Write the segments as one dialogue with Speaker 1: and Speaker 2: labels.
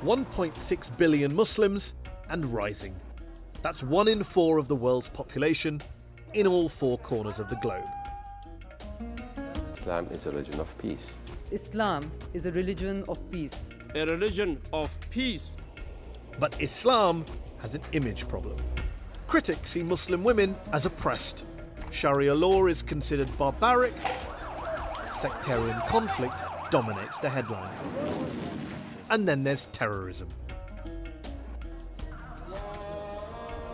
Speaker 1: 1.6 billion Muslims and rising. That's 1 in 4 of the world's population in all 4 corners of the globe.
Speaker 2: Islam is a religion of peace.
Speaker 3: Islam is a religion of peace.
Speaker 4: A religion of peace.
Speaker 1: But Islam has an image problem. Critics see Muslim women as oppressed. Sharia law is considered barbaric. Sectarian conflict dominates the headline. And then there's terrorism.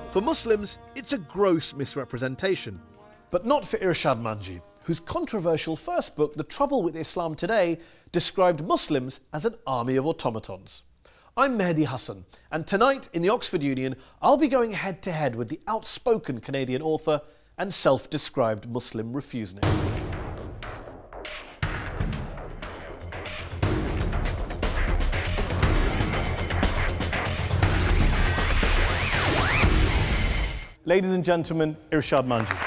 Speaker 1: For Muslims, it's a gross misrepresentation. But not for Irshad Manji, whose controversial first book, The Trouble with Islam Today, described Muslims as an army of automatons. I'm Mehdi Hassan, and tonight in the Oxford Union, I'll be going head-to-head with the outspoken Canadian author and self-described Muslim refusenik. Ladies and gentlemen, Irshad Manji.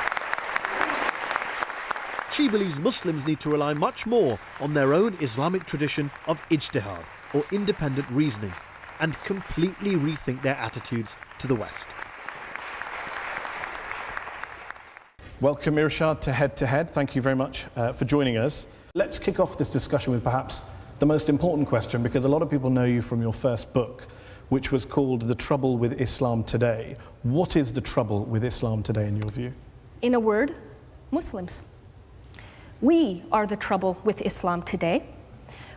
Speaker 1: She believes Muslims need to rely much more on their own Islamic tradition of ijtihad, or independent reasoning, and completely rethink their attitudes to the West. Welcome, Irshad, to Head to Head. Thank you very much for joining us. Let's kick off this discussion with perhaps the most important question, because a lot of people know you from your first book, which was called The Trouble with Islam Today. What is the trouble with Islam today, in your view?
Speaker 5: In a word, Muslims. We are the trouble with Islam today.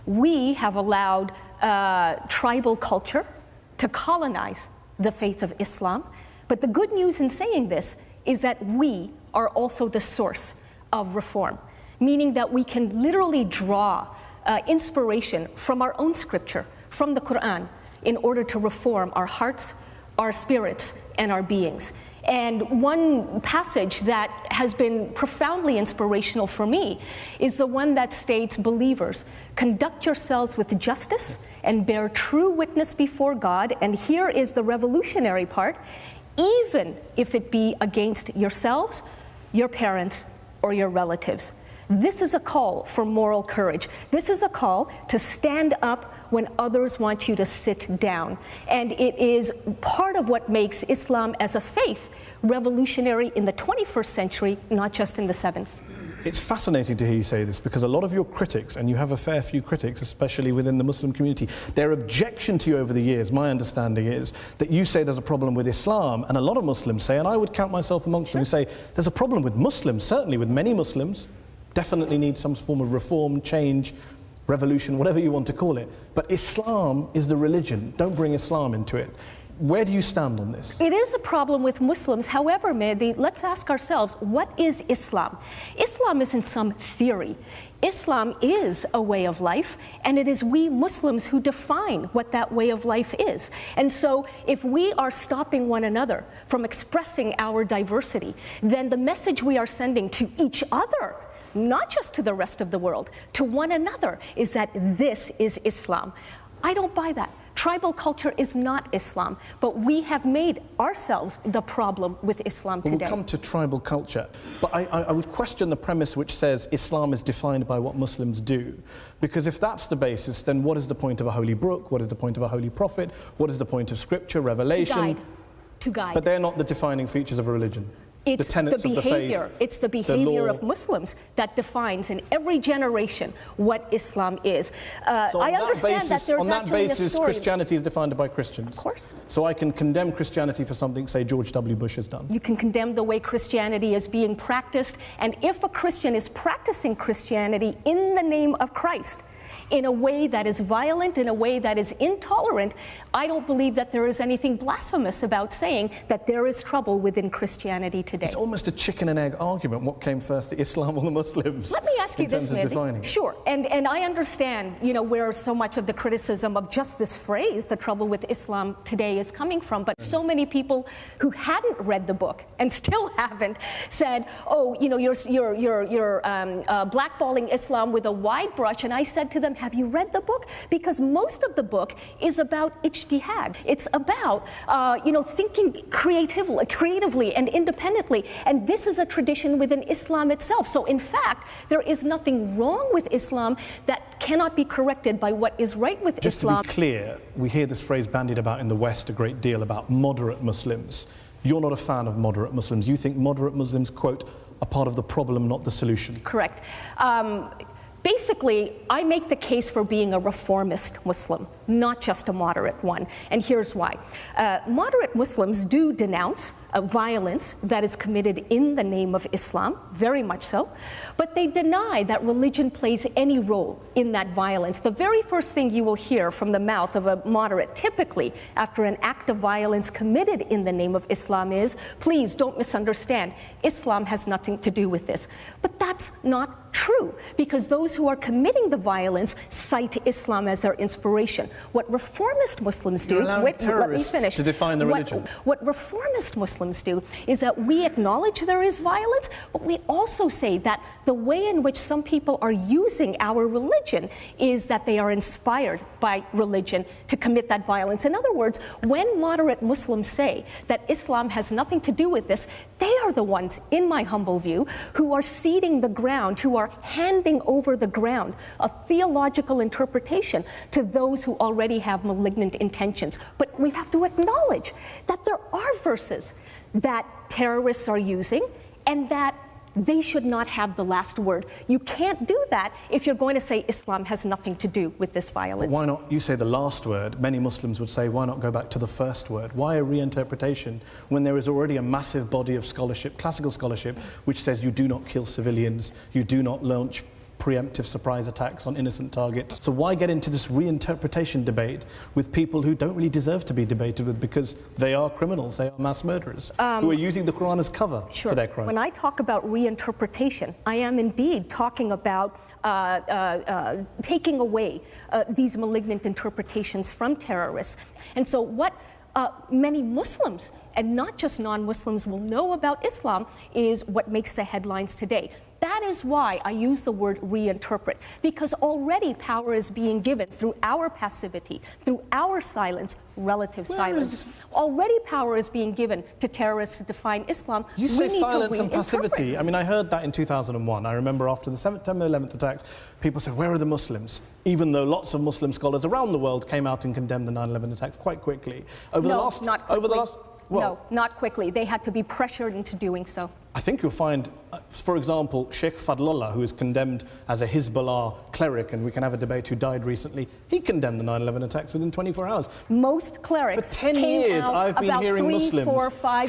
Speaker 5: We have allowed tribal culture to colonize the faith of Islam. But the good news in saying this is that we are also the source of reform, meaning that we can literally draw inspiration from our own scripture, from the Quran, in order to reform our hearts, our spirits, and our beings. And one passage that has been profoundly inspirational for me is the one that states, believers, conduct yourselves with justice and bear true witness before God, and here is the revolutionary part, even if it be against yourselves, your parents, or your relatives. This is a call for moral courage. This is a call to stand up when others want you to sit down. And it is part of what makes Islam as a faith revolutionary in the 21st century, not just in the 7th.
Speaker 1: It's fascinating to hear you say this, because a lot of your critics, and you have a fair few critics, especially within the Muslim community, their objection to you over the years, my understanding is that you say there's a problem with Islam, and a lot of Muslims say, and I would count myself amongst them, who say there's a problem with Muslims, certainly with many Muslims, definitely need some form of reform, change, revolution, whatever you want to call it. But Islam is the religion. Don't bring Islam into it. Where do you stand on this?
Speaker 5: It is a problem with Muslims. However, Mehdi, let's ask ourselves, what is Islam? Islam isn't some theory. Islam is a way of life, and it is we Muslims who define what that way of life is. And so if we are stopping one another from expressing our diversity, then the message we are sending to each other, not just to the rest of the world, to one another, is that this is Islam. I don't buy that. Tribal culture is not Islam, but we have made ourselves the problem with Islam today.
Speaker 1: We'll come to tribal culture, but I would question the premise which says Islam is defined by what Muslims do. Because if that's the basis, then what is the point of a holy book? What is the point of a holy prophet? What is the point of scripture, revelation?
Speaker 5: To guide.
Speaker 1: But they're not the defining features of a religion.
Speaker 5: It's
Speaker 1: the tenets of the faith,
Speaker 5: it's the behavior of Muslims that defines in every generation what Islam is.
Speaker 1: So
Speaker 5: I understand that there's
Speaker 1: on that
Speaker 5: actually
Speaker 1: basis,
Speaker 5: a story.
Speaker 1: Christianity is defined by Christians.
Speaker 5: Of course.
Speaker 1: So I can condemn Christianity for something, say, George W. Bush has done.
Speaker 5: You can condemn the way Christianity is being practiced, and if a Christian is practicing Christianity in the name of Christ, in a way that is violent, in a way that is intolerant, I don't believe that there is anything blasphemous about saying that there is trouble within Christianity today.
Speaker 1: It's almost a chicken and egg argument. What came first, the Islam or the Muslims?
Speaker 5: Let me ask you this, Mehdi. Sure, and I understand, you know, where so much of the criticism of just this phrase, the trouble with Islam today, is coming from. But so many people who hadn't read the book and still haven't said, oh, you know, you're blackballing Islam with a wide brush. And I said to them, them, have you read the book? Because most of the book is about ijtihad. It's about, thinking creatively and independently. And this is a tradition within Islam itself. So in fact, there is nothing wrong with Islam that cannot be corrected by what is right with Islam.
Speaker 1: Just to be clear, we hear this phrase bandied about in the West a great deal about moderate Muslims. You're not a fan of moderate Muslims. You think moderate Muslims, quote, are part of the problem, not the solution.
Speaker 5: Correct. Basically, I make the case for being a reformist Muslim, not just a moderate one. And here's why. Moderate Muslims do denounce violence that is committed in the name of Islam, very much so, but they deny that religion plays any role in that violence. The very first thing you will hear from the mouth of a moderate, typically after an act of violence committed in the name of Islam, is, please don't misunderstand, Islam has nothing to do with this. But that's not true, because those who are committing the violence cite Islam as their inspiration. What reformist Muslims do,
Speaker 1: let me finish. To define the religion.
Speaker 5: What reformist Muslims do is that we acknowledge there is violence, but we also say that the way in which some people are using our religion is that they are inspired by religion to commit that violence. In other words, when moderate Muslims say that Islam has nothing to do with this, they are the ones, in my humble view, who are ceding the ground, who are handing over the ground of theological interpretation to those who already have malignant intentions. But we have to acknowledge that there are verses that terrorists are using and that they should not have the last word. You can't do that if you're going to say Islam has nothing to do with this violence.
Speaker 1: But why not, you say the last word, many Muslims would say, why not go back to the first word? Why a reinterpretation when there is already a massive body of scholarship, classical scholarship, which says you do not kill civilians, you do not launch preemptive surprise attacks on innocent targets. So why get into this reinterpretation debate with people who don't really deserve to be debated with, because they are criminals, they are mass murderers, who are using the Quran as cover for their crime?
Speaker 5: When I talk about reinterpretation, I am indeed talking about taking away these malignant interpretations from terrorists. And so what many Muslims, and not just non-Muslims, will know about Islam is what makes the headlines today. That is why I use the word reinterpret, because already power is being given through our passivity, through our silence, relative silence. Already power is being given to terrorists to define Islam.
Speaker 1: You say silence and passivity. I mean, I heard that in 2001. I remember after the September 11th attacks, people said, where are the Muslims? Even though lots of Muslim scholars around the world came out and condemned the 9/11 attacks quite quickly.
Speaker 5: No, not quickly. They had to be pressured into doing so.
Speaker 1: I think you'll find, for example, Sheikh Fadlullah, who is condemned as a Hezbollah cleric, and we can have a debate, who died recently, he condemned the 9/11 attacks within 24 hours.
Speaker 5: Most clerics
Speaker 1: For 10 years, I've been hearing Muslims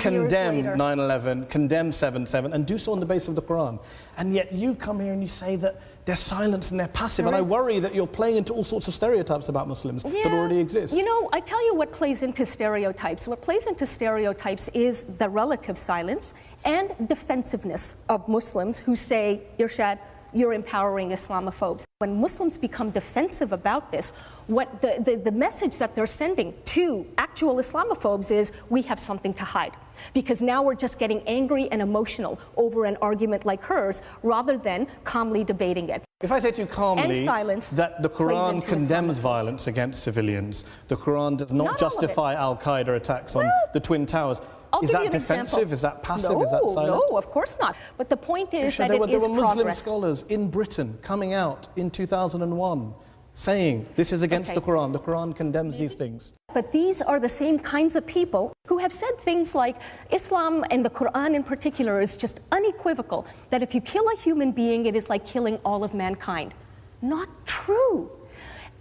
Speaker 1: condemn 9/11, condemn 7/7, and do so on the basis of the Quran. And yet you come here and you say that they're silent and they're passive, and I worry that you're playing into all sorts of stereotypes about Muslims that already exist.
Speaker 5: You know, I tell you what plays into stereotypes. What plays into stereotypes is the relative silence and defensiveness of Muslims who say, Irshad, you're empowering Islamophobes. When Muslims become defensive about this, what the message that they're sending to actual Islamophobes is, we have something to hide. Because now we're just getting angry and emotional over an argument like hers, rather than calmly debating it.
Speaker 1: If I say to you calmly that the Quran condemns violence against civilians, the Quran does not justify Al-Qaeda attacks on the Twin Towers, is that defensive? Is that passive? Is that silent?
Speaker 5: No, of course not. But the point is that
Speaker 1: there
Speaker 5: it is
Speaker 1: were Muslim
Speaker 5: progress.
Speaker 1: scholars in Britain coming out in 2001 saying this is against the Quran. The Quran condemns these things.
Speaker 5: But these are the same kinds of people who have said things like Islam and the Quran in particular is just unequivocal, that if you kill a human being, it is like killing all of mankind. Not true.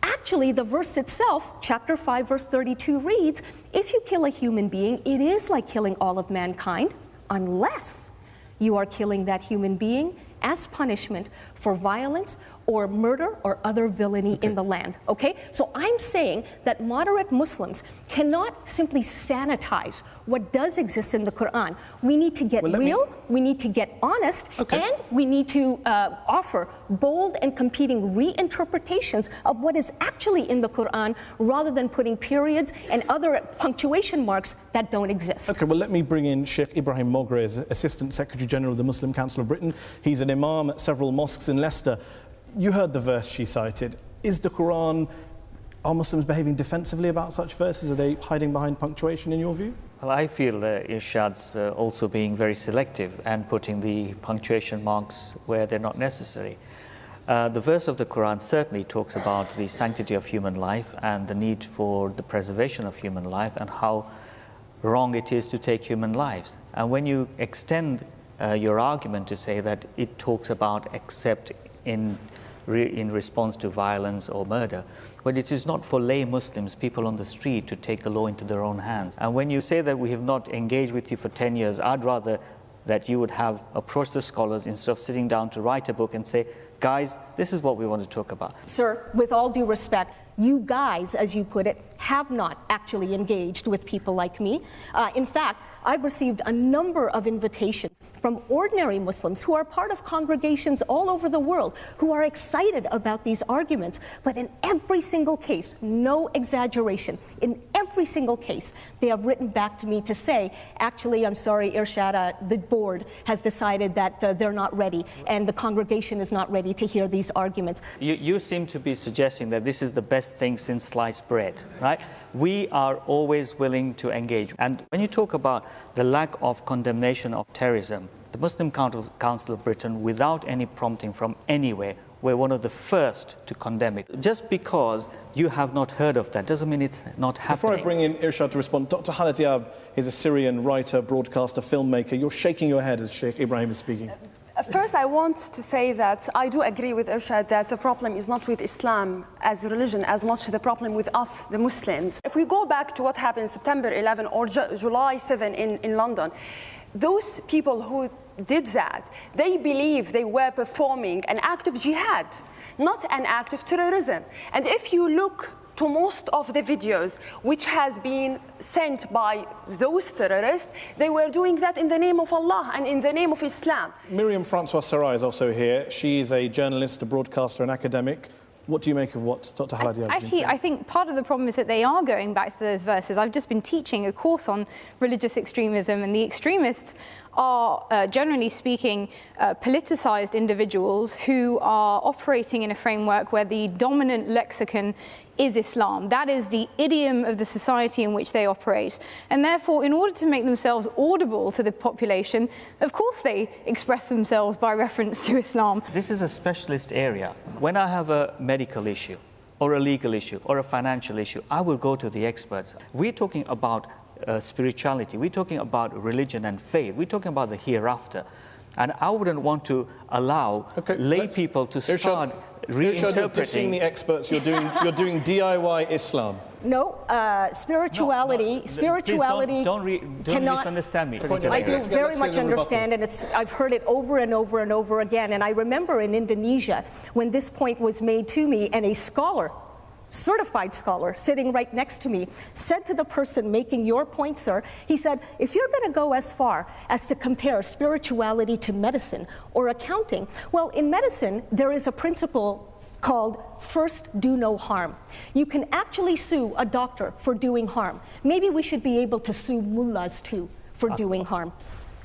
Speaker 5: Actually, the verse itself, chapter 5, verse 32 reads, if you kill a human being, it is like killing all of mankind, unless you are killing that human being as punishment for violence or murder or other villainy in the land, okay? So I'm saying that moderate Muslims cannot simply sanitize what does exist in the Quran. We need to get real, we need to get honest, and we need to offer bold and competing reinterpretations of what is actually in the Quran, rather than putting periods and other punctuation marks that don't exist.
Speaker 1: Okay, well, let me bring in Sheikh Ibrahim Moghrez, Assistant Secretary General of the Muslim Council of Britain. He's an imam at several mosques in Leicester. You heard the verse she cited. Is the Quran, are Muslims behaving defensively about such verses? Are they hiding behind punctuation in your view?
Speaker 2: Well, I feel Irshad's also being very selective and putting the punctuation marks where they're not necessary. The verse of the Quran certainly talks about the sanctity of human life and the need for the preservation of human life and how wrong it is to take human lives. And when you extend your argument to say that it talks about except in response to violence or murder, but it is not for lay Muslims, people on the street, to take the law into their own hands. And when you say that we have not engaged with you for 10 years, I'd rather that you would have approached the scholars instead of sitting down to write a book and say, guys, this is what we want to talk about.
Speaker 5: Sir, with all due respect, you guys, as you put it, have not actually engaged with people like me. In fact, I've received a number of invitations from ordinary Muslims who are part of congregations all over the world who are excited about these arguments. But in every single case, no exaggeration, in every single case, they have written back to me to say, actually, I'm sorry, Irshad, the board has decided that they're not ready and the congregation is not ready to hear these arguments.
Speaker 2: You seem to be suggesting that this is the best thing since sliced bread, right? We are always willing to engage. And when you talk about the lack of condemnation of terrorism, the Muslim Council of Britain, without any prompting from anywhere, were one of the first to condemn it. Just because you have not heard of that doesn't mean it's not happening.
Speaker 1: Before I bring in Irshad to respond, Dr. Khaled Diab is a Syrian writer, broadcaster, filmmaker. You're shaking your head as Sheikh Ibrahim is speaking.
Speaker 6: First, I want to say that I do agree with Irshad that the problem is not with Islam as a religion as much the problem with us, the Muslims. If we go back to what happened September 11 or July 7 in London, those people who did that, they believe they were performing an act of jihad, not an act of terrorism. And if you look to most of the videos which has been sent by those terrorists, they were doing that in the name of Allah and in the name of Islam.
Speaker 1: Miriam Francois Sarai is also here. She is a journalist, a broadcaster, an academic. What do you make of what Dr. Khaled Diab has been saying?
Speaker 7: Actually, I think part of the problem is that they are going back to those verses. I've just been teaching a course on religious extremism, and the extremists are, generally speaking, politicized individuals who are operating in a framework where the dominant lexicon is Islam. That is the idiom of the society in which they operate. And therefore, in order to make themselves audible to the population, of course they express themselves by reference to Islam.
Speaker 2: This is a specialist area. When I have a medical issue, or a legal issue, or a financial issue, I will go to the experts. We're talking about spirituality, we're talking about religion and faith, we're talking about the hereafter. And I wouldn't want to allow lay people to start reinterpreting.
Speaker 1: You're dissing the experts, you're doing DIY Islam.
Speaker 5: No, spirituality
Speaker 2: don't
Speaker 5: cannot,
Speaker 2: misunderstand me.
Speaker 5: I do very much understand, and I've heard it over and over and over again. And I remember in Indonesia when this point was made to me, and a scholar, certified scholar, sitting right next to me, said to the person making your point, sir, he said, if you're going to go as far as to compare spirituality to medicine or accounting, well, in medicine, there is a principle called first do no harm. You can actually sue a doctor for doing harm. Maybe we should be able to sue mullahs too for doing harm.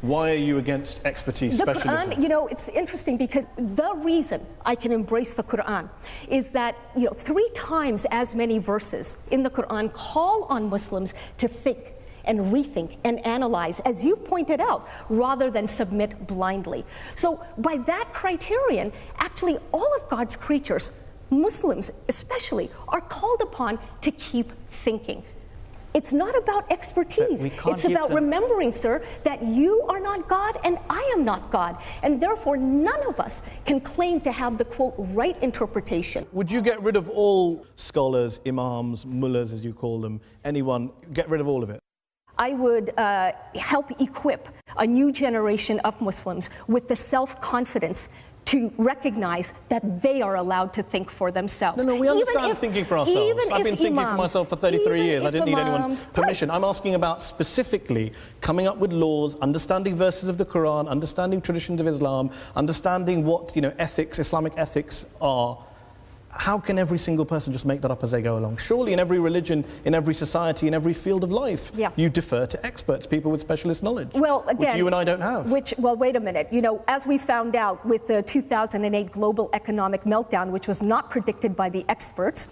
Speaker 1: Why are you against expertise specialism?
Speaker 5: The Quran, you know, it's interesting because the reason I can embrace the Quran is that, 3 times as many verses in the Quran call on Muslims to think and rethink and analyze, as you've pointed out, rather than submit blindly. So by that criterion, actually all of God's creatures, Muslims especially, are called upon to keep thinking. It's not about expertise. It's about remembering, sir, that you are not God and I am not God. And therefore, none of us can claim to have the, quote, right interpretation.
Speaker 1: Would you get rid of all scholars, imams, mullahs, as you call them, anyone, get rid of all of it?
Speaker 5: I would help equip a new generation of Muslims with the self-confidence to recognize that they are allowed to think for themselves.
Speaker 1: No, we understand thinking for ourselves. I've been thinking for myself for 33 years. I didn't need anyone's permission. I'm asking about specifically coming up with laws, understanding verses of the Quran, understanding traditions of Islam, understanding what, ethics, Islamic ethics are. how can every single person just make that up as they go along? Surely in every religion, in every society, in every field of life, you defer to experts, people with specialist knowledge,
Speaker 5: well, again,
Speaker 1: which you and I don't have.
Speaker 5: Well, wait a minute. You know, as we found out with the 2008 global economic meltdown, which was not predicted by the experts,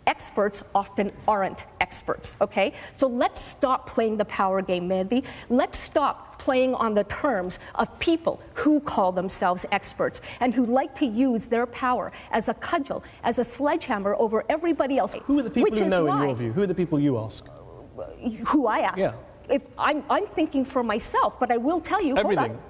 Speaker 5: experts often aren't experts, okay? So let's stop playing the power game, Mehdi. Let's stop playing on the terms of people who call themselves experts and who like to use their power as a cudgel, as a sledgehammer over everybody else.
Speaker 1: Who are the people you know, in your view? Who are the people you ask?
Speaker 5: Who I ask?
Speaker 1: Yeah.
Speaker 5: If I'm thinking for myself, but I will tell you.
Speaker 1: Everything.
Speaker 5: Hold on.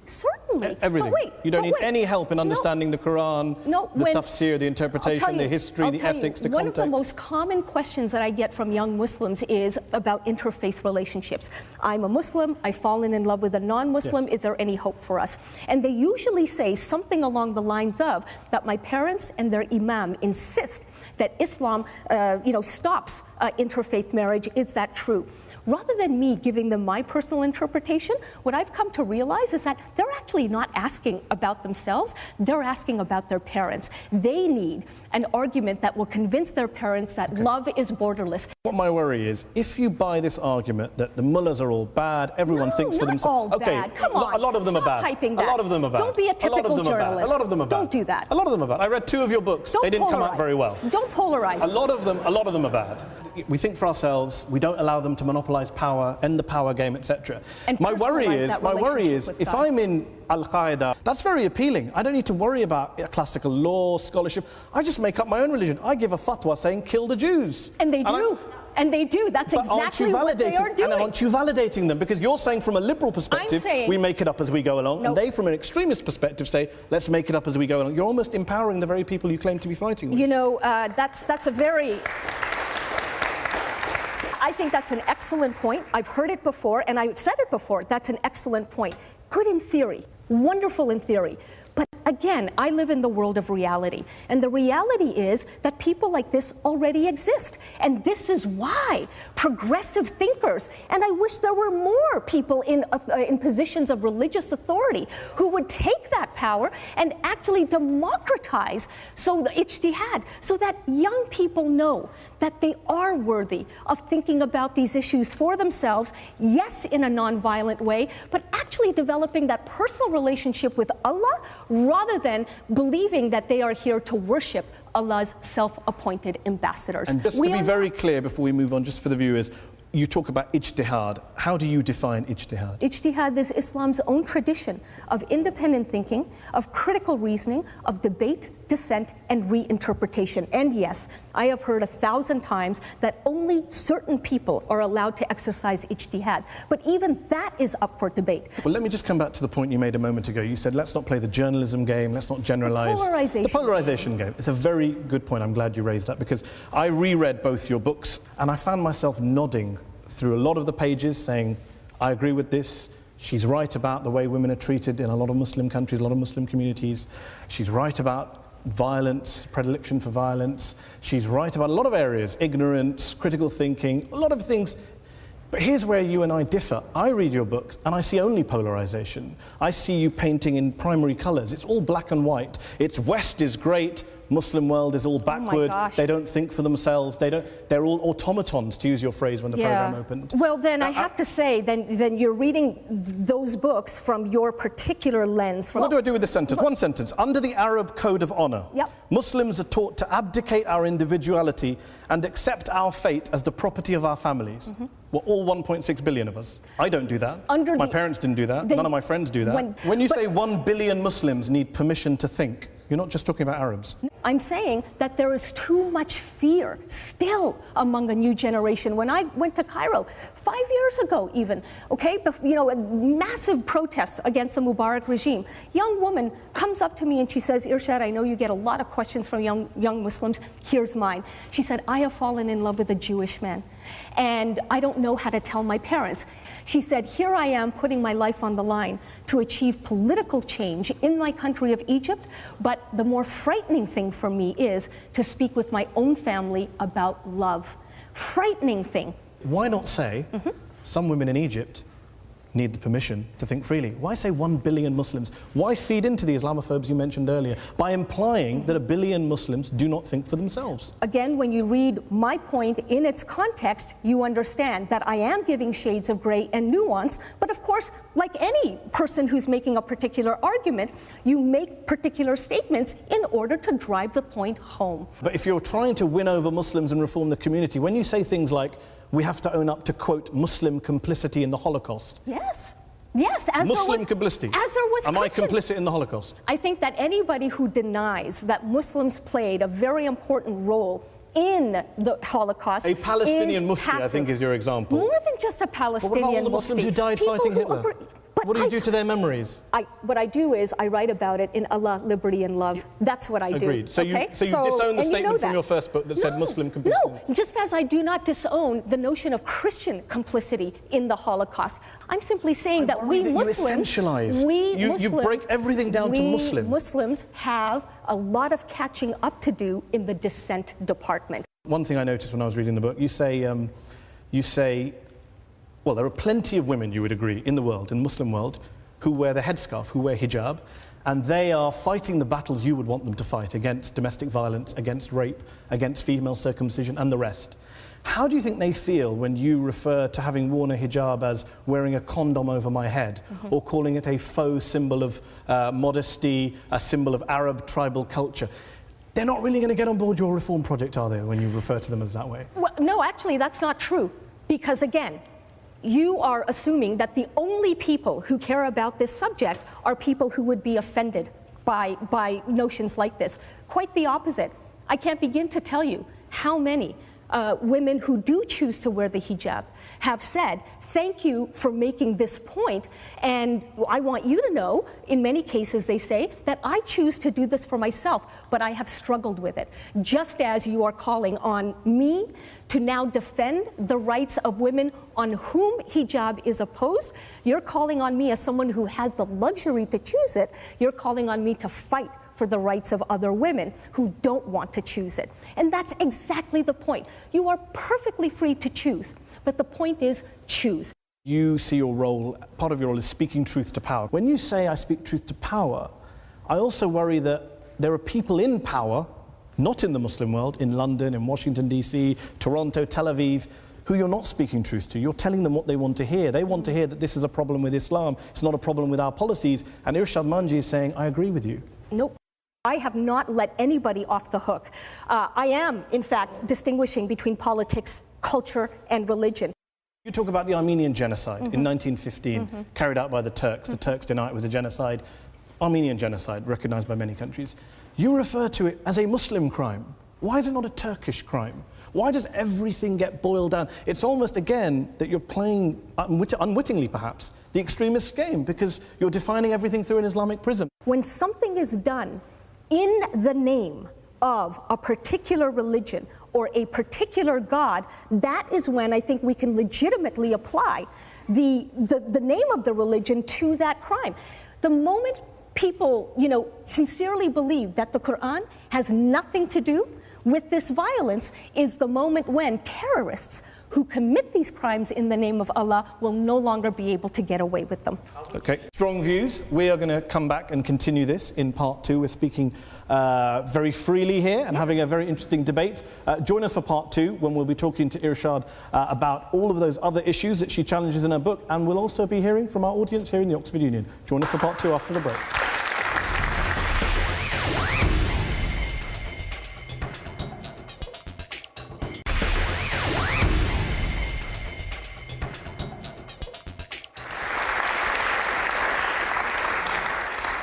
Speaker 5: Certainly.
Speaker 1: Everything.
Speaker 5: But wait,
Speaker 1: you don't need any help in understanding the Quran, the tafsir, the interpretation, the history, the ethics, the context.
Speaker 5: One of the most common questions that I get from young Muslims is about interfaith relationships. I'm a Muslim, I've fallen in love with a non-Muslim, is there any hope for us? And they usually say something along the lines of that my parents and their imam insist that Islam stops interfaith marriage. Is that true? Rather than me giving them my personal interpretation, what I've come to realize is that they're actually not asking about themselves, they're asking about their parents. They need an argument that will convince their parents that love is borderless.
Speaker 1: What my worry is, if you buy this argument that the mullahs are all bad, everyone thinks for themselves.
Speaker 5: All bad. Come on.
Speaker 1: A lot of them are bad.
Speaker 5: Hyping that.
Speaker 1: A lot of them are bad.
Speaker 5: Don't be a typical journalist.
Speaker 1: A lot of them are bad.
Speaker 5: Don't do that.
Speaker 1: A lot of them are bad. I read 2 of your books. They didn't come out very well.
Speaker 5: Don't polarize.
Speaker 1: A lot of them are bad. We think for ourselves. We don't allow them to monopolize power, end the power game, etc. My worry is, if I'm in Al-Qaeda, that's very appealing. I don't need to worry about classical law, scholarship. I just make up my own religion. I give a fatwa saying kill the Jews.
Speaker 5: And they do. And they do. That's exactly what they are doing.
Speaker 1: And aren't you validating them? Because you're saying from a liberal perspective, we make it up as we go along.
Speaker 5: No.
Speaker 1: And they, from an extremist perspective, say, let's make it up as we go along. You're almost empowering the very people you claim to be fighting with.
Speaker 5: You know, that's a very... I think that's an excellent point. I've heard it before, and I've said it before. That's an excellent point. Good in theory. Wonderful in theory. But again, I live in the world of reality. And the reality is that people like this already exist. And this is why progressive thinkers, and I wish there were more people in positions of religious authority who would take that power and actually democratize the ijtihad, so that young people know that they are worthy of thinking about these issues for themselves, yes, in a non-violent way, but actually developing that personal relationship with Allah rather than believing that they are here to worship Allah's self-appointed ambassadors.
Speaker 1: And just to be very clear before we move on, just for the viewers, you talk about ijtihad. How do you define ijtihad?
Speaker 5: Ijtihad is Islam's own tradition of independent thinking, of critical reasoning, of debate, dissent, and reinterpretation. And yes, I have heard 1,000 times that only certain people are allowed to exercise ijtihad. But even that is up for debate.
Speaker 1: Well, let me just come back to the point you made a moment ago. You said, let's not play the journalism game, let's not generalize.
Speaker 5: The
Speaker 1: polarization game. It's a very good point. I'm glad you raised that, because I reread both your books and I found myself nodding through a lot of the pages saying, I agree with this. She's right about the way women are treated in a lot of Muslim countries, a lot of Muslim communities. She's right about violence, predilection for violence. She's right about a lot of areas, ignorance, critical thinking, a lot of things. But here's where you and I differ. I read your books and I see only polarization. I see you painting in primary colors. It's all black and white. It's West is great, Muslim world is all backward. They don't think for themselves. They're all automatons, to use your phrase when the program opened.
Speaker 5: Well, then I have to say, then you're reading those books from your particular lens.
Speaker 1: What do I do with this sentence? One sentence. Under the Arab Code of Honor, Muslims are taught to abdicate our individuality and accept our fate as the property of our families. We're all 1.6 billion of us. I don't do that. My parents didn't do that. None of my friends do that. When you say 1 billion Muslims need permission to think, you're not just talking about Arabs.
Speaker 5: I'm saying that there is too much fear still among a new generation. When I went to Cairo 5 years ago even, okay, a massive protest against the Mubarak regime. Young woman comes up to me and she says, Irshad, I know you get a lot of questions from young Muslims. Here's mine. She said, I have fallen in love with a Jewish man and I don't know how to tell my parents. She said, here I am putting my life on the line to achieve political change in my country of Egypt, but the more frightening thing for me is to speak with my own family about love. Frightening thing.
Speaker 1: Why not say, some women in Egypt need the permission to think freely. Why say 1 billion Muslims? Why feed into the Islamophobes you mentioned earlier by implying that 1 billion Muslims do not think for themselves?
Speaker 5: Again, when you read my point in its context, you understand that I am giving shades of gray and nuance, but of course, like any person who's making a particular argument, you make particular statements in order to drive the point home.
Speaker 1: But if you're trying to win over Muslims and reform the community, when you say things like, we have to own up to, quote, Muslim complicity in the Holocaust.
Speaker 5: Yes. Yes, as
Speaker 1: Muslim
Speaker 5: there was,
Speaker 1: complicity.
Speaker 5: As there was
Speaker 1: Am
Speaker 5: Christian.
Speaker 1: I complicit in the Holocaust?
Speaker 5: I think that anybody who denies that Muslims played a very important role in the Holocaust
Speaker 1: A Palestinian
Speaker 5: is
Speaker 1: mufti,
Speaker 5: passive.
Speaker 1: I think, is your example.
Speaker 5: More than just a
Speaker 1: But
Speaker 5: Palestinian
Speaker 1: what about all the Muslims
Speaker 5: mufti.
Speaker 1: who died
Speaker 5: People
Speaker 1: fighting
Speaker 5: who
Speaker 1: Hitler?
Speaker 5: but
Speaker 1: What do you do to their memories?
Speaker 5: What I do is I write about it in Allah, Liberty and Love. That's what I do.
Speaker 1: Agreed. So
Speaker 5: okay?
Speaker 1: you disown the
Speaker 5: and
Speaker 1: statement from
Speaker 5: that.
Speaker 1: your first book that said Muslim complicity?
Speaker 5: No, just as I do not disown the notion of Christian complicity in the Holocaust. I'm simply saying that we
Speaker 1: that
Speaker 5: Muslims,
Speaker 1: you essentialize. You break everything down to Muslim.
Speaker 5: Muslims have a lot of catching up to do in the dissent department.
Speaker 1: One thing I noticed when I was reading the book, you say, well, there are plenty of women, you would agree, in the world, in the Muslim world, who wear the headscarf, who wear hijab, and they are fighting the battles you would want them to fight against domestic violence, against rape, against female circumcision, and the rest. How do you think they feel when you refer to having worn a hijab as wearing a condom over my head, or calling it a faux symbol of modesty, a symbol of Arab tribal culture? They're not really going to get on board your reform project, are they, when you refer to them as that way?
Speaker 5: Well, no, actually, that's not true. Because again, you are assuming that the only people who care about this subject are people who would be offended by notions like this. Quite the opposite. I can't begin to tell you how many women who do choose to wear the hijab have said, thank you for making this point, and I want you to know, in many cases they say, that I choose to do this for myself, but I have struggled with it. Just as you are calling on me to now defend the rights of women on whom hijab is opposed, you're calling on me as someone who has the luxury to choose it, you're calling on me to fight for the rights of other women who don't want to choose it. And that's exactly the point. You are perfectly free to choose, but the point is choose.
Speaker 1: You see your role, part of your role is speaking truth to power. When you say I speak truth to power, I also worry that there are people in power, not in the Muslim world, in London, in Washington, D.C., Toronto, Tel Aviv, who you're not speaking truth to. You're telling them what they want to hear. They want to hear that this is a problem with Islam, it's not a problem with our policies, and Irshad Manji is saying, I agree with you.
Speaker 5: Nope. I have not let anybody off the hook. I am, in fact, distinguishing between politics, culture, and religion.
Speaker 1: You talk about the Armenian genocide in 1915, carried out by the Turks. The Turks deny it was a genocide. Armenian genocide, recognized by many countries. You refer to it as a Muslim crime. Why is it not a Turkish crime? Why does everything get boiled down? It's almost, again, that you're playing, unwittingly perhaps, the extremist game, because you're defining everything through an Islamic prism.
Speaker 5: When something is done in the name of a particular religion or a particular God, that is when I think we can legitimately apply the name of the religion to that crime. The moment people, sincerely believe that the Quran has nothing to do with this violence is the moment when terrorists who commit these crimes in the name of Allah will no longer be able to get away with them.
Speaker 1: Okay, strong views. We are going to come back and continue this in part two. We're speaking very freely here and having a very interesting debate. Join us for part two when we'll be talking to Irshad about all of those other issues that she challenges in her book, and we'll also be hearing from our audience here in the Oxford Union. Join us for part two after the break.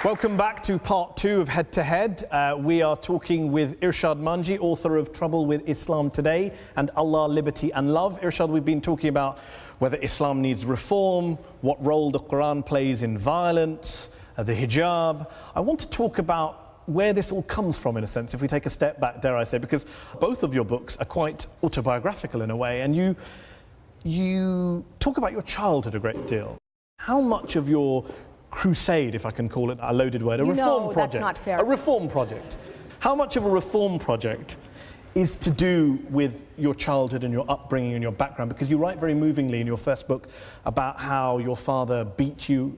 Speaker 1: Welcome back to part two of Head to Head. We are talking with Irshad Manji, author of Trouble with Islam Today and Allah, Liberty and Love. Irshad, we've been talking about whether Islam needs reform, what role the Quran plays in violence, the hijab. I want to talk about where this all comes from, in a sense, if we take a step back, dare I say, because both of your books are quite autobiographical in a way, and you talk about your childhood a great deal. How much of your crusade, if I can call it a loaded word, a reform project.
Speaker 5: That's not fair.
Speaker 1: A reform project. How much of a reform project is to do with your childhood and your upbringing and your background, because you write very movingly in your first book about how your father beat you,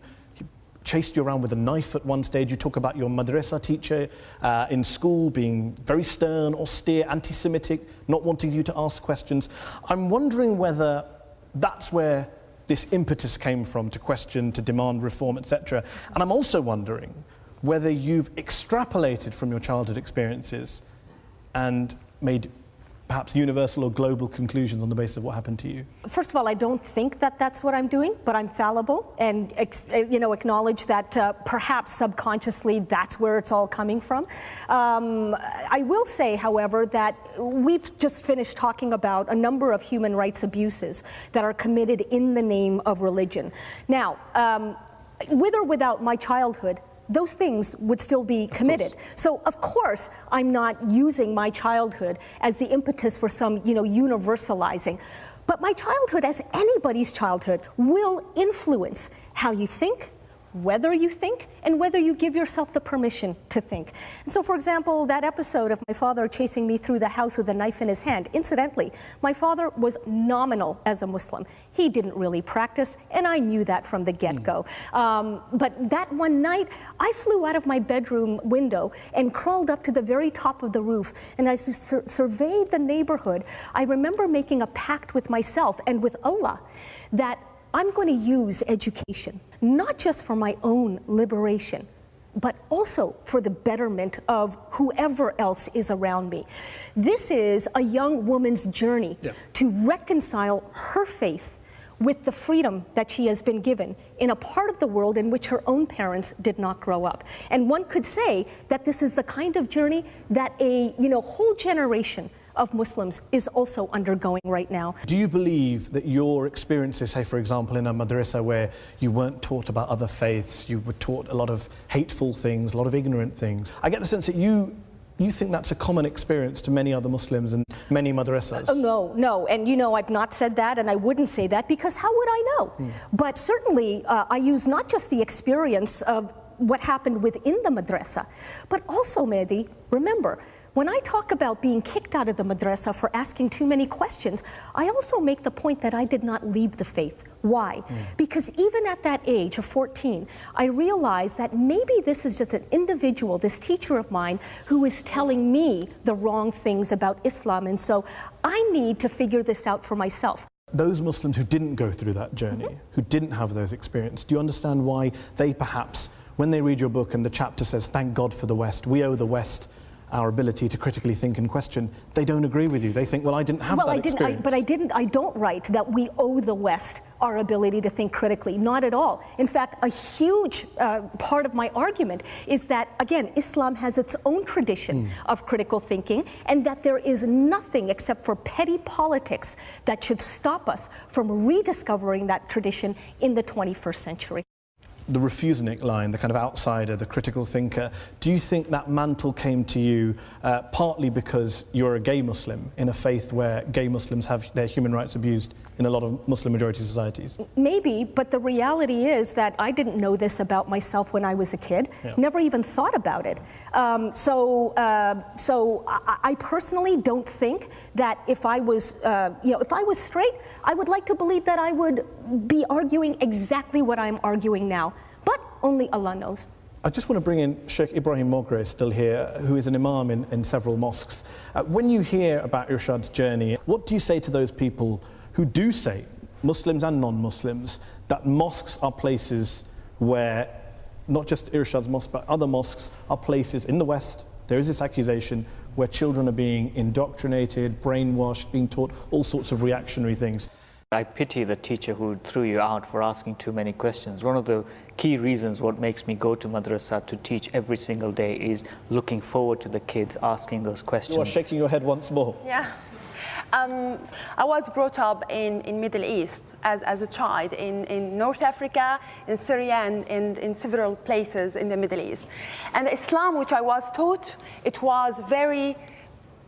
Speaker 1: chased you around with a knife at one stage. You talk about your madrasa teacher in school being very stern, austere, anti-Semitic, not wanting you to ask questions. I'm wondering whether that's where this impetus came from, to question, to demand reform, etc. And I'm also wondering whether you've extrapolated from your childhood experiences and made perhaps universal or global conclusions on the basis of what happened to you.
Speaker 5: First of all, I don't think that that's what I'm doing, but I'm fallible and acknowledge that perhaps subconsciously that's where it's all coming from. I will say, however, that we've just finished talking about a number of human rights abuses that are committed in the name of religion. Now, with or without my childhood, those things would still be committed. So, of course, I'm not using my childhood as the impetus for some, universalizing. But my childhood, as anybody's childhood, will influence how you think, whether you think, and whether you give yourself the permission to think. And so, for example, that episode of my father chasing me through the house with a knife in his hand, incidentally, my father was nominal as a Muslim. He didn't really practice, and I knew that from the get-go. But that one night, I flew out of my bedroom window and crawled up to the very top of the roof, and as I surveyed the neighborhood, I remember making a pact with myself and with Allah that I'm going to use education, not just for my own liberation, but also for the betterment of whoever else is around me. This is a young woman's journey to reconcile her faith with the freedom that she has been given in a part of the world in which her own parents did not grow up. And one could say that this is the kind of journey that a whole generation of Muslims is also undergoing right now.
Speaker 1: Do you believe that your experiences, say for example in a madrasa where you weren't taught about other faiths, you were taught a lot of hateful things, a lot of ignorant things, I get the sense that you think that's a common experience to many other Muslims and many madrasas?
Speaker 5: No, and I've not said that, and I wouldn't say that, because how would I know? But certainly I use not just the experience of what happened within the madrasa, but also, Mehdi, remember, when I talk about being kicked out of the madrasa for asking too many questions, I also make the point that I did not leave the faith. Why? Because even at that age of 14, I realized that maybe this is just an individual, this teacher of mine, who is telling me the wrong things about Islam, and so I need to figure this out for myself.
Speaker 1: Those Muslims who didn't go through that journey, who didn't have those experiences, do you understand why they perhaps, when they read your book and the chapter says, "Thank God for the West, we owe the West our ability to critically think and question," they don't agree with you? They think, well, I didn't have that experience.
Speaker 5: I don't write that we owe the West our ability to think critically. Not at all. In fact, a huge part of my argument is that, again, Islam has its own tradition of critical thinking, and that there is nothing except for petty politics that should stop us from rediscovering that tradition in the 21st century.
Speaker 1: The refusenic line, the kind of outsider, the critical thinker, do you think that mantle came to you partly because you're a gay Muslim in a faith where gay Muslims have their human rights abused in a lot of Muslim majority societies?
Speaker 5: Maybe, but the reality is that I didn't know this about myself when I was a kid, never even thought about it. So I personally don't think that if I was, if I was straight, I would like to believe that I would be arguing exactly what I'm arguing now. But only Allah knows.
Speaker 1: I just want to bring in Sheikh Ibrahim Mogre, still here, who is an imam in several mosques. When you hear about Irshad's journey, what do you say to those people who do say, Muslims and non-Muslims, that mosques are places where, not just Irshad's mosque, but other mosques are places in the West, there is this accusation, where children are being indoctrinated, brainwashed, being taught all sorts of reactionary things?
Speaker 2: I pity the teacher who threw you out for asking too many questions. One of the key reasons what makes me go to madrasa to teach every single day is looking forward to the kids asking those questions.
Speaker 1: You are shaking your head once more.
Speaker 6: Yeah. I was brought up in Middle East as a child, in North Africa, in Syria, and in several places in the Middle East. And Islam, which I was taught, it was very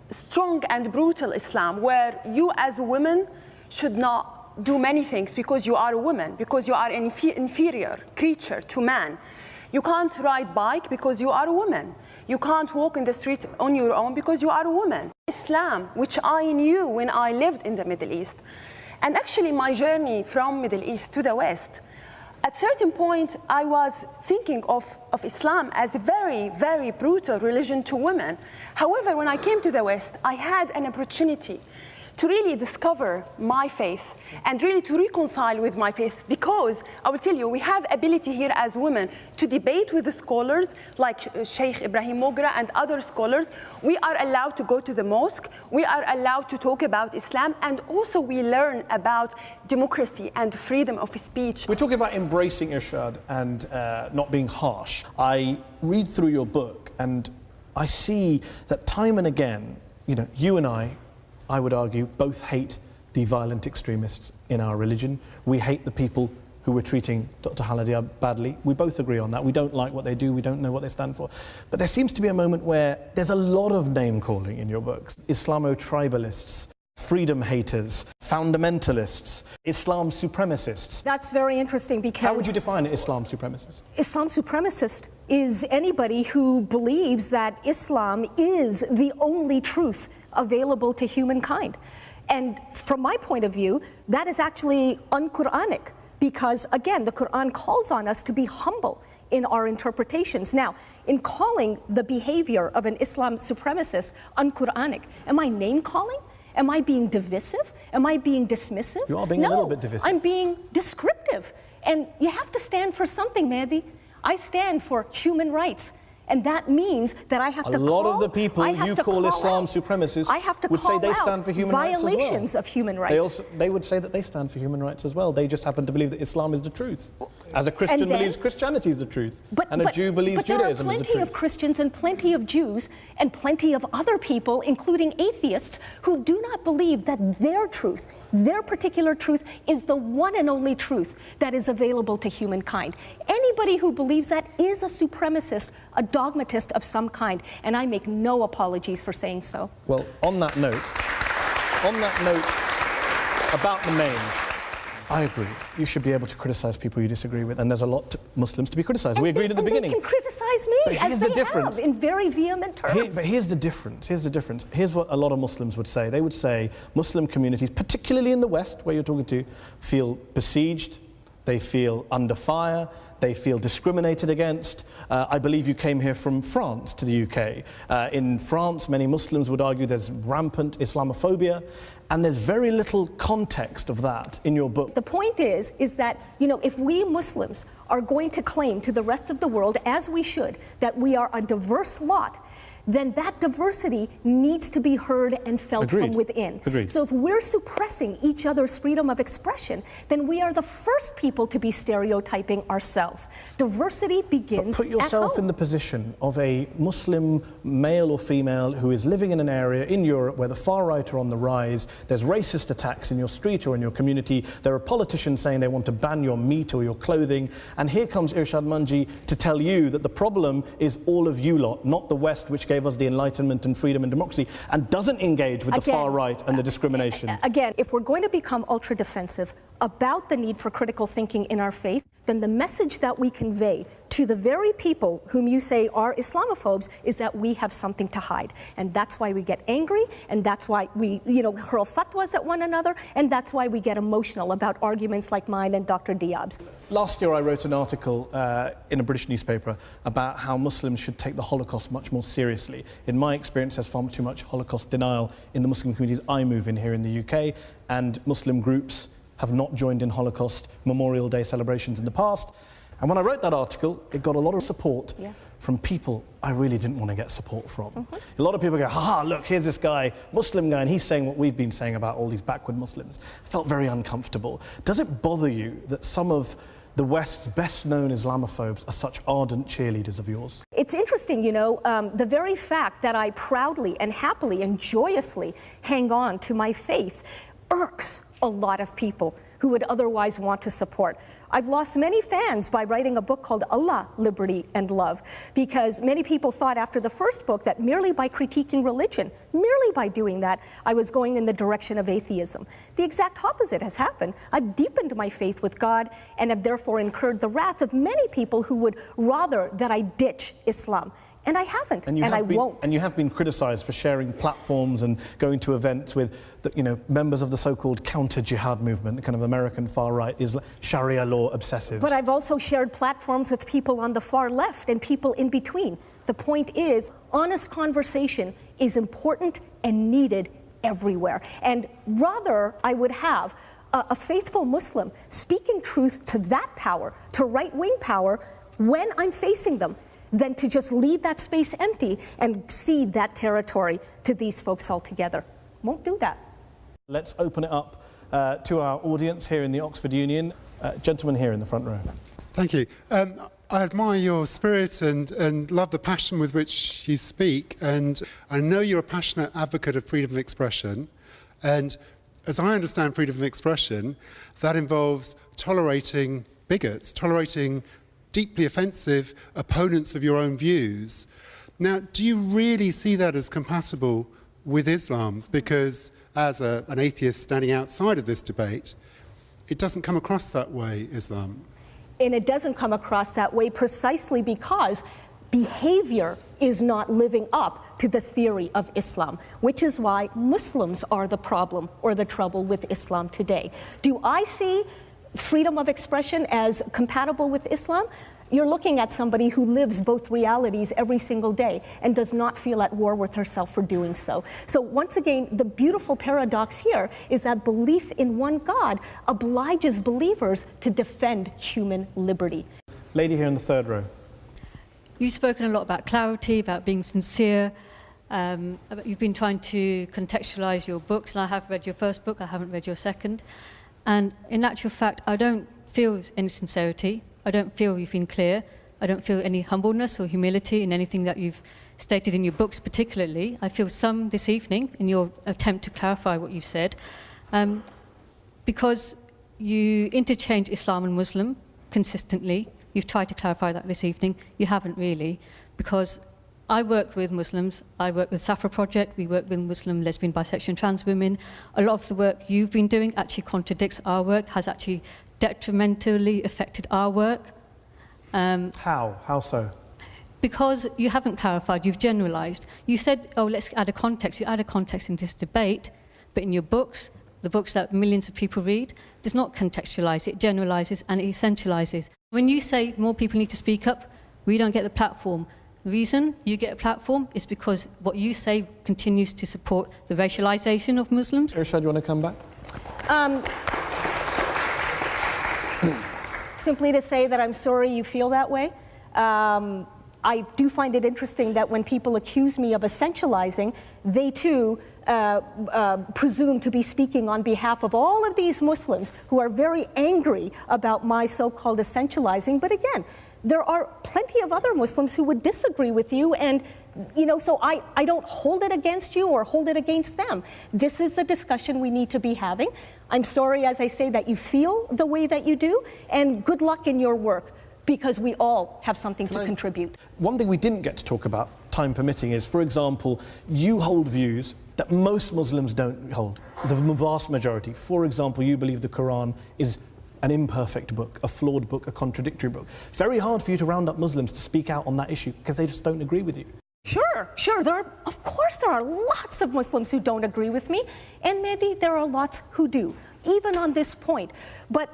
Speaker 6: strong and brutal Islam, where you as a woman should not do many things because you are a woman, because you are an inferior creature to man. You can't ride bike because you are a woman. You can't walk in the street on your own because you are a woman. Islam, which I knew when I lived in the Middle East. And actually my journey from Middle East to the West, at a certain point I was thinking of Islam as a very, very brutal religion to women. However, when I came to the West, I had an opportunity to really discover my faith and really to reconcile with my faith, because I will tell you, we have ability here as women to debate with the scholars like Sheikh Ibrahim Mogra and other scholars. We are allowed to go to the mosque, we are allowed to talk about Islam, and also we learn about democracy and freedom of speech.
Speaker 1: We're talking about embracing Irshad and not being harsh. I read through your book and I see that time and again, you know, you and I would argue, both hate the violent extremists in our religion. We hate the people who were treating Dr. Haladiab badly. We both agree on that. We don't like what they do. We don't know what they stand for. But there seems to be a moment where there's a lot of name-calling in your books. Islamo-tribalists, freedom haters, fundamentalists, Islam supremacists.
Speaker 5: That's very interesting because...
Speaker 1: How would you define an Islam supremacist?
Speaker 5: Islam supremacist is anybody who believes that Islam is the only truth available to humankind. And from my point of view, that is actually un-Quranic, because again, the Quran calls on us to be humble in our interpretations. Now, in calling the behavior of an Islam supremacist un-Quranic, am I name-calling? Am I being divisive? Am I being dismissive?
Speaker 1: You are being a little bit divisive.
Speaker 5: I'm being descriptive. And you have to stand for something, Mehdi. I stand for human rights. And that means that I have to call...
Speaker 1: A lot of the people you call Islam supremacists would say they stand for human rights as well.
Speaker 5: Violations of human rights.
Speaker 1: They would say that they stand for human rights as well. They just happen to believe that Islam is the truth. As a Christian believes Christianity is the truth. And a Jew believes Judaism is the truth.
Speaker 5: But there are plenty of Christians and plenty of Jews and plenty of other people, including atheists, who do not believe that their truth, their particular truth, is the one and only truth that is available to humankind. Anybody who believes that is a supremacist, a dogmatist of some kind, and I make no apologies for saying so.
Speaker 1: Well, on that note about the names, I agree. You should be able to criticize people you disagree with, and there's a lot of Muslims to be criticized. We agreed at the beginning.
Speaker 5: They can criticize me, as they have, in very vehement terms.
Speaker 1: But here's the difference. Here's what a lot of Muslims would say. They would say Muslim communities, particularly in the West, where you're talking to, feel besieged, they feel under fire, they feel discriminated against. I believe you came here from France to the UK. In France, many Muslims would argue there's rampant Islamophobia, and there's very little context of that in your book.
Speaker 5: The point is that, you know, if we Muslims are going to claim to the rest of the world, as we should, that we are a diverse lot, then that diversity needs to be heard and felt from within.
Speaker 1: Agreed.
Speaker 5: So if we're suppressing each other's freedom of expression, then we are the first people to be stereotyping ourselves. Diversity begins
Speaker 1: But put yourself
Speaker 5: at home.
Speaker 1: in the position of a Muslim male or female who is living in an area in Europe where the far right are on the rise, there's racist attacks in your street or in your community, there are politicians saying they want to ban your meat or your clothing, and here comes Irshad Manji to tell you that the problem is all of you lot, not the West, which gave us the Enlightenment and freedom and democracy, and doesn't engage with the far right and the discrimination.
Speaker 5: Again, if we're going to become ultra-defensive about the need for critical thinking in our faith, then the message that we convey to the very people whom you say are Islamophobes is that we have something to hide. And that's why we get angry, and that's why we, hurl fatwas at one another, and that's why we get emotional about arguments like mine and Dr. Diab's.
Speaker 1: Last year I wrote an article in a British newspaper about how Muslims should take the Holocaust much more seriously. In my experience, there's far too much Holocaust denial in the Muslim communities I move in here in the UK, and Muslim groups have not joined in Holocaust Memorial Day celebrations in the past. And when I wrote that article, it got a lot of support from people I really didn't want to get support from. A lot of people go, haha, look, here's this guy, Muslim guy, and he's saying what we've been saying about all these backward Muslims. I felt very uncomfortable. Does it bother you that some of the West's best-known Islamophobes are such ardent cheerleaders of yours?
Speaker 5: It's interesting, the very fact that I proudly and happily and joyously hang on to my faith irks a lot of people who would otherwise want to support. I've lost many fans by writing a book called Allah, Liberty and Love, because many people thought after the first book that merely by critiquing religion, merely by doing that, I was going in the direction of atheism. The exact opposite has happened. I've deepened my faith with God and have therefore incurred the wrath of many people who would rather that I ditch Islam. And I haven't,
Speaker 1: And
Speaker 5: I won't.
Speaker 1: And you have been criticised for sharing platforms and going to events with, members of the so-called counter-jihad movement, the kind of American far-right, Sharia law obsessives.
Speaker 5: But I've also shared platforms with people on the far left and people in between. The point is, honest conversation is important and needed everywhere. And rather, I would have a faithful Muslim speaking truth to that power, to right-wing power, when I'm facing them, than to just leave that space empty and cede that territory to these folks altogether. Won't do that.
Speaker 1: Let's open it up to our audience here in the Oxford Union. Gentleman here in the front row.
Speaker 8: Thank you. I admire your spirit and love the passion with which you speak, and I know you're a passionate advocate of freedom of expression, and as I understand freedom of expression, that involves tolerating bigots, tolerating deeply offensive opponents of your own views. Now, do you really see that as compatible with Islam? Because as an atheist standing outside of this debate, it doesn't come across that way, Islam.
Speaker 5: And it doesn't come across that way precisely because behavior is not living up to the theory of Islam, which is why Muslims are the problem or the trouble with Islam today. Do I see freedom of expression as compatible with Islam? You're looking at somebody who lives both realities every single day and does not feel at war with herself for doing so. So once again, the beautiful paradox here is that belief in one God obliges believers to defend human liberty.
Speaker 1: Lady here in the third row.
Speaker 9: You've spoken a lot about clarity, about being sincere. You've been trying to contextualize your books, and I have read your first book, I haven't read your second. And in actual fact, I don't feel any sincerity. I don't feel you've been clear. I don't feel any humbleness or humility in anything that you've stated in your books particularly. I feel some this evening in your attempt to clarify what you've said. Because you interchange Islam and Muslim consistently. You've tried to clarify that this evening. You haven't really, because I work with Muslims. I work with Safra Project. We work with Muslim, lesbian, bisexual and trans women. A lot of the work you've been doing actually contradicts our work, has actually detrimentally affected our work.
Speaker 1: How? How so?
Speaker 9: Because you haven't clarified, you've generalised. You said, oh, let's add a context. You add a context in this debate, but in your books, the books that millions of people read, does not contextualise, it generalises and it essentialises. When you say more people need to speak up, we don't get the platform. The reason you get a platform is because what you say continues to support the racialisation of Muslims.
Speaker 1: Irshad, you want to come back?
Speaker 5: Simply to say that I'm sorry you feel that way. I do find it interesting that when people accuse me of essentializing, they too presume to be speaking on behalf of all of these Muslims who are very angry about my so-called essentializing. But again, there are plenty of other Muslims who would disagree with you, and so I don't hold it against you or hold it against them. This is the discussion we need to be having. I'm sorry, as I say, that you feel the way that you do, and good luck in your work, because we all have something to contribute.
Speaker 1: One thing we didn't get to talk about, time permitting, is, for example, you hold views that most Muslims don't hold, the vast majority. For example, you believe the Quran is an imperfect book, a flawed book, a contradictory book. Very hard for you to round up Muslims to speak out on that issue because they just don't agree with you.
Speaker 5: Sure. Of course there are lots of Muslims who don't agree with me, and maybe there are lots who do, even on this point. But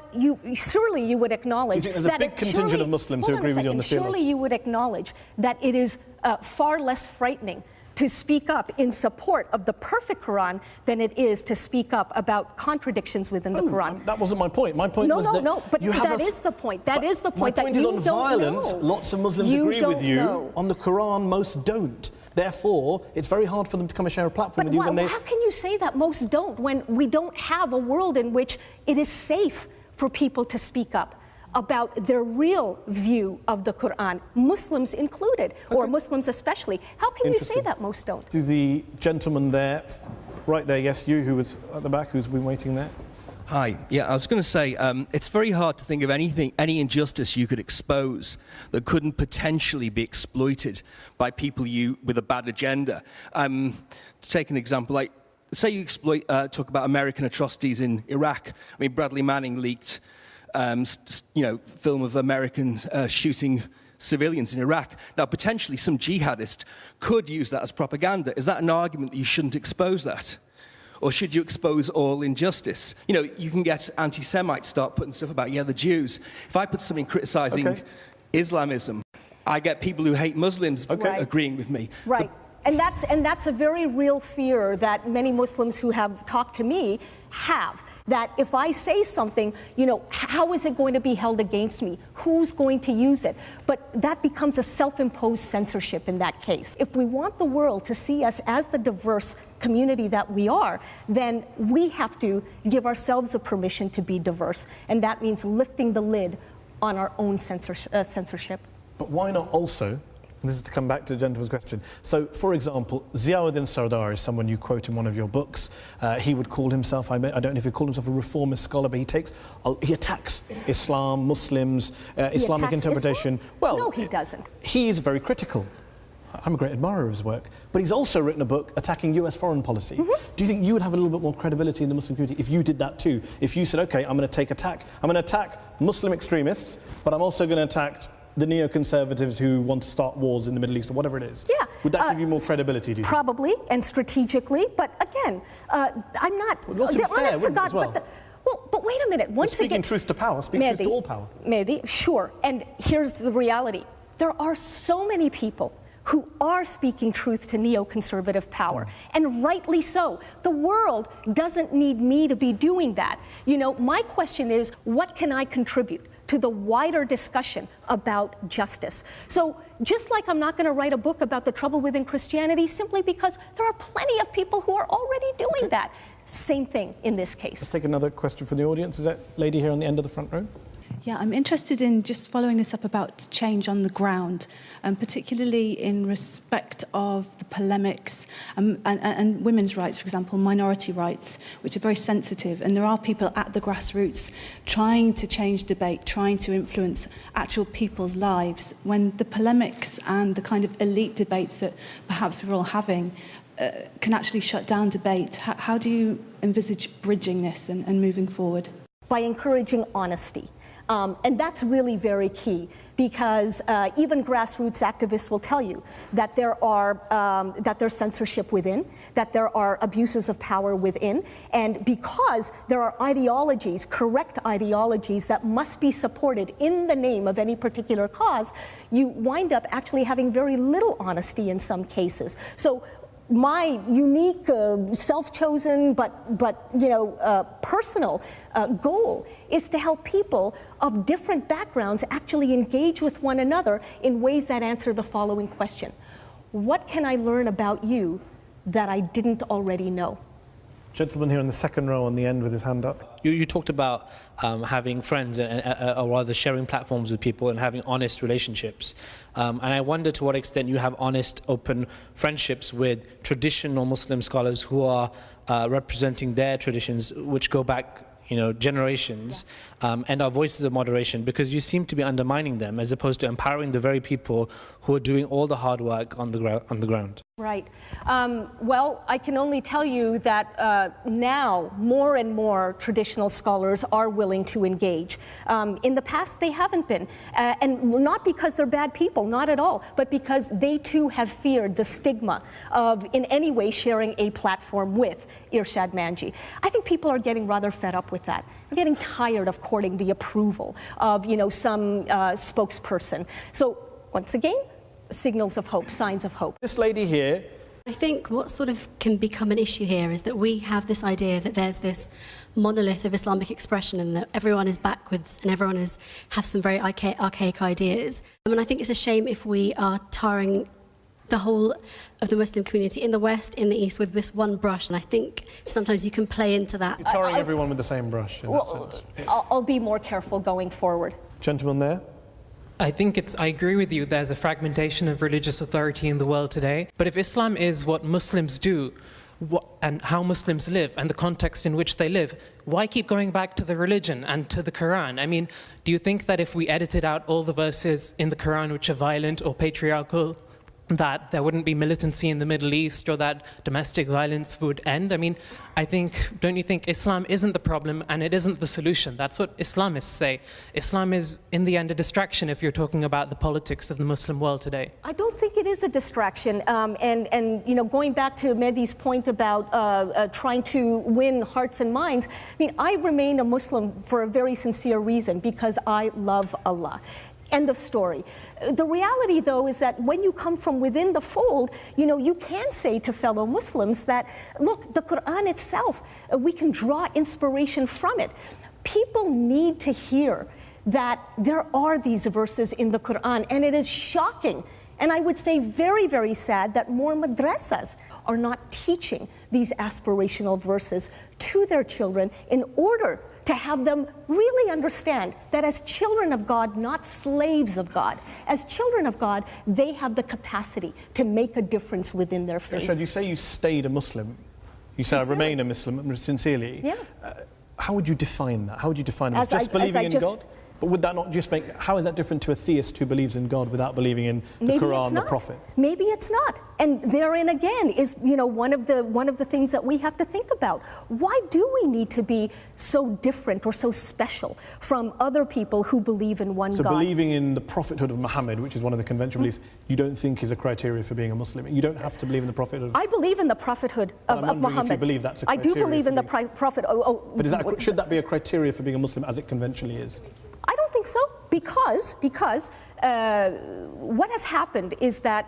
Speaker 5: surely you would acknowledge
Speaker 1: that there's a big contingent of Muslims who agree with you on the field.
Speaker 5: Surely you would acknowledge that it is far less frightening to speak up in support of the perfect Quran than it is to speak up about contradictions within the Quran.
Speaker 1: That wasn't my point. My point was that
Speaker 5: but that is the point. That is the point.
Speaker 1: My point is on violence. Lots of Muslims agree with you. On the Quran, most don't. Therefore, it's very hard for them to come and share a platform with you when they...
Speaker 5: How can you say that most don't when we don't have a world in which it is safe for people to speak up about their real view of the Quran, Muslims included, or Muslims especially? How can you say that most don't?
Speaker 1: To the gentleman there, right there, yes, you who was at the back, who's been waiting there.
Speaker 10: Hi. Yeah, I was going to say, it's very hard to think of any injustice you could expose that couldn't potentially be exploited by people with a bad agenda. To take an example, like, say you talk about American atrocities in Iraq. I mean, Bradley Manning leaked, film of Americans shooting civilians in Iraq. Now, potentially some jihadist could use that as propaganda. Is that an argument that you shouldn't expose that? Or should you expose all injustice? You know, you can get anti-Semites start putting stuff about, the Jews. If I put something criticizing Islamism, I get people who hate Muslims agreeing with me.
Speaker 5: Right. And that's a very real fear that many Muslims who have talked to me have. That if I say something, how is it going to be held against me? Who's going to use it? But that becomes a self-imposed censorship in that case. If we want the world to see us as the diverse community that we are, then we have to give ourselves the permission to be diverse. And that means lifting the lid on our own censorship.
Speaker 1: But why not also, and this is to come back to the gentleman's question, so for example, Ziauddin Sardar is someone you quote in one of your books. He would call himself, I don't know if he called himself a reformist scholar, but he attacks Islam, Muslims, Islamic interpretation.
Speaker 5: Islam?
Speaker 1: Well,
Speaker 5: no, he doesn't.
Speaker 1: He is very critical. I'm a great admirer of his work, but he's also written a book attacking US foreign policy. Do you think you would have a little bit more credibility in the Muslim community if you did that too? If you said, okay, I'm going to attack Muslim extremists, but I'm also going to attack the neoconservatives who want to start wars in the Middle East or whatever it is?
Speaker 5: Yeah.
Speaker 1: Would that give you more credibility, do you think?
Speaker 5: Probably, and strategically, but again, I'm not...
Speaker 1: It would also be fair, wouldn't it, as well?
Speaker 5: But wait a minute, once again...
Speaker 1: Speaking truth to power, speak truth to all power.
Speaker 5: Maybe, sure, and here's the reality. There are so many people who are speaking truth to neoconservative power, and rightly so. The world doesn't need me to be doing that. My question is, what can I contribute to the wider discussion about justice? So just like I'm not going to write a book about the trouble within Christianity simply because there are plenty of people who are already doing that. Same thing in this case.
Speaker 1: Let's take another question from the audience. Is that lady here on the end of the front row?
Speaker 11: Yeah, I'm interested in just following this up about change on the ground, particularly in respect of the polemics and women's rights, for example, minority rights, which are very sensitive. And there are people at the grassroots trying to change debate, trying to influence actual people's lives, when the polemics and the kind of elite debates that perhaps we're all having can actually shut down debate. How do you envisage bridging this and moving forward?
Speaker 5: By encouraging honesty. And that's really very key, because even grassroots activists will tell you that there's censorship within, that there are abuses of power within, and because there are ideologies, correct ideologies, that must be supported in the name of any particular cause, you wind up actually having very little honesty in some cases. So my unique, self-chosen, but personal goal is to help people of different backgrounds actually engage with one another in ways that answer the following question: what can I learn about you that I didn't already know?
Speaker 1: Gentleman here in the second row on the end with his hand up.
Speaker 12: You talked about having friends or rather sharing platforms with people and having honest relationships. And I wonder to what extent you have honest, open friendships with traditional Muslim scholars who are representing their traditions, which go back generations, and are voices of moderation, because you seem to be undermining them as opposed to empowering the very people who are doing all the hard work on the ground.
Speaker 5: Right. Well, I can only tell you that now more and more traditional scholars are willing to engage. In the past, they haven't been. And not because they're bad people, not at all, but because they too have feared the stigma of in any way sharing a platform with Irshad Manji. I think people are getting rather fed up with that. They're getting tired of courting the approval of, some spokesperson. So once again, signals of hope, signs of hope.
Speaker 1: This lady here.
Speaker 13: I think what sort of can become an issue here is that we have this idea that there's this monolith of Islamic expression and that everyone is backwards and everyone has some very archaic ideas. And I think it's a shame if we are tarring the whole of the Muslim community in the West, in the East, with this one brush. And I think sometimes you can play into that.
Speaker 1: You're tarring everyone with the same brush in that sense.
Speaker 5: I'll be more careful going forward.
Speaker 1: Gentleman there.
Speaker 14: I agree with you, there's a fragmentation of religious authority in the world today. But if Islam is what Muslims do, and how Muslims live, and the context in which they live, why keep going back to the religion and to the Quran? I mean, do you think that if we edited out all the verses in the Quran which are violent or patriarchal, that there wouldn't be militancy in the Middle East or that domestic violence would end. I mean, don't you think Islam isn't the problem and it isn't the solution? That's what Islamists say. Islam is, in the end, a distraction if you're talking about the politics of the Muslim world today.
Speaker 5: I don't think it is a distraction. And you know, going back to Mehdi's point about trying to win hearts and minds, I mean, I remain a Muslim for a very sincere reason, because I love Allah. End of story. The reality, though, is that when you come from within the fold, you know, you can say to fellow Muslims that, look, the Quran itself, we can draw inspiration from it. People need to hear that there are these verses in the Quran, and it is shocking, and I would say very, very sad, that more madrasas are not teaching these aspirational verses to their children in order to have them really understand that as children of God, not slaves of God, as children of God, they have the capacity to make a difference within their faith.
Speaker 1: Irshad, you say you stayed a Muslim. You say I remain a Muslim sincerely.
Speaker 5: Yeah.
Speaker 1: How would you define that? How would you define it? Just believing in God? But would that not just make, how is that different to a theist who believes in God without believing in the Quran, the Prophet?
Speaker 5: Maybe it's not. And therein again is, you know, one of the things that we have to think about. Why do we need to be so different or so special from other people who believe in one God?
Speaker 1: So believing in the prophethood of Muhammad, which is one of the conventional beliefs, you don't think is a criteria for being a Muslim? You don't have to believe in the prophethood of...
Speaker 5: I believe in the prophethood of Muhammad.
Speaker 1: If you believe that's a
Speaker 5: I
Speaker 1: criteria.
Speaker 5: do believe in the prophet.
Speaker 1: But is that, should that be a criteria for being a Muslim as it conventionally is?
Speaker 5: I don't think so, because what has happened is that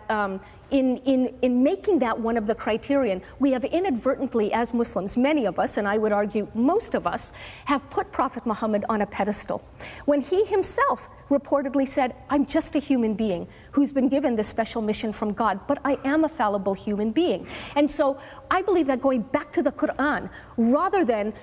Speaker 5: in making that one of the criterion, we have inadvertently, as Muslims, many of us, and I would argue most of us, have put Prophet Muhammad on a pedestal, when he himself reportedly said, I'm just a human being who's been given this special mission from God, but I am a fallible human being. And so I believe that going back to the Quran, rather than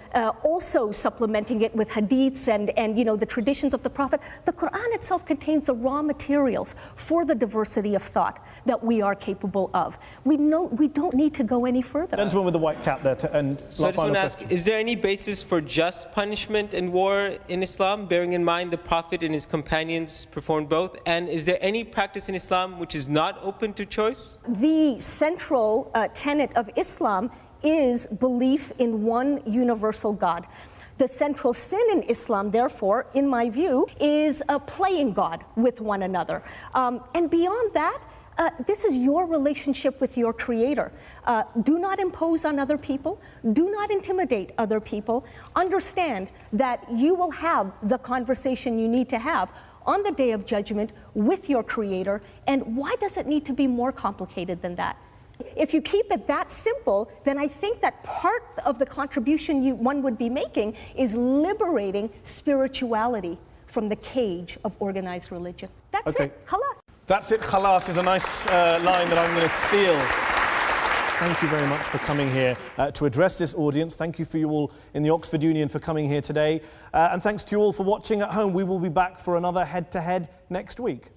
Speaker 5: also supplementing it with hadiths and you know, the traditions of the Prophet, the Quran itself contains the raw materials for the diversity of thought that we are capable of. We don't need to go any further.
Speaker 1: Gentleman with the white cap there to end.
Speaker 15: So I just want to ask, is there any basis for just punishment and war in Islam, bearing in mind the Prophet and his companions performed both? And is there any practice in Islam which is not open to choice?
Speaker 5: The central tenet of Islam is belief in one universal God. The central sin in Islam, therefore, in my view, is playing God with one another. And beyond that, this is your relationship with your Creator. Do not impose on other people. Do not intimidate other people. Understand that you will have the conversation you need to have on the Day of Judgment with your Creator. And why does it need to be more complicated than that? If you keep it that simple, then I think that part of the contribution one would be making is liberating spirituality from the cage of organized religion. That's it. Khalas.
Speaker 1: That's it. Khalas is a nice line that I'm going to steal. Thank you very much for coming here to address this audience. Thank you for you all in the Oxford Union for coming here today. And thanks to you all for watching at home. We will be back for another head-to-head next week.